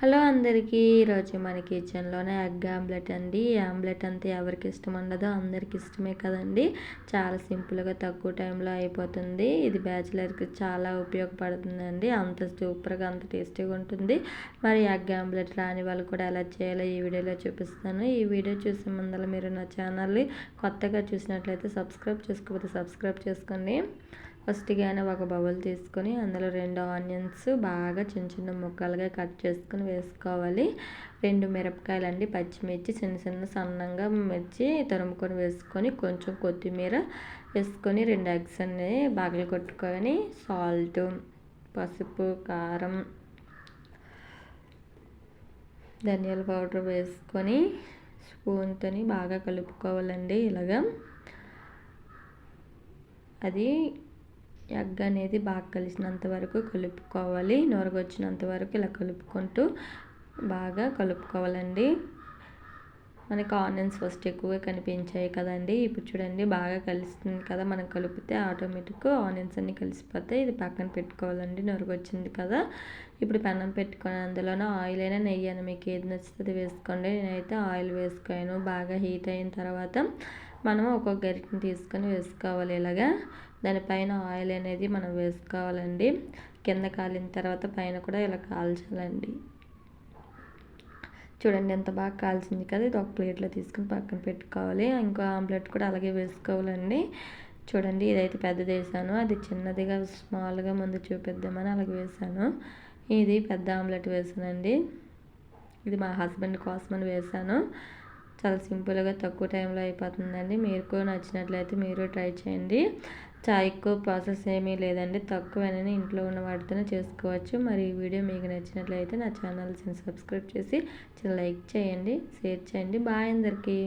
Hello అందరికీ. ఈరోజు మన కిచెన్లోనే ఎగ్ ఆమ్లెట్ అండి. ఈ ఆమ్లెట్ అంతా ఎవరికి ఇష్టం ఉండదో అందరికి ఇష్టమే కదండి. చాలా సింపుల్గా తక్కువ టైంలో అయిపోతుంది. ఇది బ్యాచిలర్కి చాలా ఉపయోగపడుతుందండి. అంత సూపర్గా అంత టేస్టీగా ఉంటుంది. మరి ఎగ్ ఆమ్లెట్ రాని వాళ్ళు కూడా ఎలా చేయాలో ఈ వీడియోలో చూపిస్తాను. ఈ వీడియో చూసే ముందర మీరు నా ఛానల్ని కొత్తగా చూసినట్లయితే సబ్స్క్రైబ్ చేసుకోకపోతే సబ్స్క్రైబ్ చేసుకోండి. ఫస్ట్గానే ఒక బౌల్ తీసుకొని అందులో 2 ఆనియన్స్ బాగా చిన్న చిన్న ముక్కలుగా కట్ చేసుకొని వేసుకోవాలి. 2 మిరపకాయలు అండి, పచ్చిమిర్చి చిన్న సన్నంగా మిర్చి తరుముకొని వేసుకొని కొంచెం కొత్తిమీర వేసుకొని 2 ఎగ్స్ అన్ని బాగా కొట్టుకొని సాల్ట్, పసుపు, కారం, ధనియాల పౌడర్ వేసుకొని స్పూన్తో బాగా కలుపుకోవాలండి. ఇలాగా అది ఎగ్ అనేది బాగా కలిసినంత వరకు కలుపుకోవాలి. నొరగొచ్చినంత వరకు ఇలా కలుపుకుంటూ బాగా కలుపుకోవాలండి. మనకి ఆనియన్స్ ఫస్ట్ ఎక్కువగా కనిపించాయి కదండి. ఇప్పుడు చూడండి బాగా కలుస్తుంది కదా. మనం కలిపితే ఆటోమేటిక్గా ఆనియన్స్ అన్నీ కలిసిపోతాయి. ఇది పక్కన పెట్టుకోవాలండి. నొరగొచ్చింది కదా. ఇప్పుడు పెనం పెట్టుకొని అందులోనే ఆయిల్ అయినా నెయ్యి అయినా మీకు ఏది నచ్చుతుంది వేసుకోండి. నేనైతే ఆయిల్ వేసుకోను. బాగా హీట్ అయిన తర్వాత మనం ఒక్కొక్క గరిటెని తీసుకొని వేసుకోవాలి. ఇలాగా దానిపైన ఆయిల్ అనేది మనం వేసుకోవాలండి. కింద కాలిన తర్వాత పైన కూడా ఇలా కాల్చాలండి. చూడండి ఎంత బాగా కాల్చింది కదా. ఇది ఒక ప్లేట్లో తీసుకుని పక్కన పెట్టుకోవాలి. ఇంకో ఆమ్లెట్ కూడా అలాగే వేసుకోవాలండి. చూడండి ఇదైతే పెద్దది వేసాను, అది చిన్నదిగా స్మాల్గా ముందు చూపిద్దామని అలాగే వేసాను. ఇది పెద్ద ఆమ్లెట్ వేసానండి. ఇది మా హస్బెండ్ కోసమని వేసాను. చాలా సింపుల్గా తక్కువ టైంలో అయిపోతుందండి. మీకు నచ్చినట్లయితే మీరు ట్రై చేయండి. చాలా ఎక్కువ ప్రాసెస్ ఏమీ లేదండి. తక్కువైనా ఇంట్లో ఉన్న వాటితోనే చేసుకోవచ్చు. మరి ఈ వీడియో మీకు నచ్చినట్లయితే నా ఛానల్ని సబ్స్క్రైబ్ చేసి లైక్ చేయండి, షేర్ చేయండి. బాయ్ అందరికీ.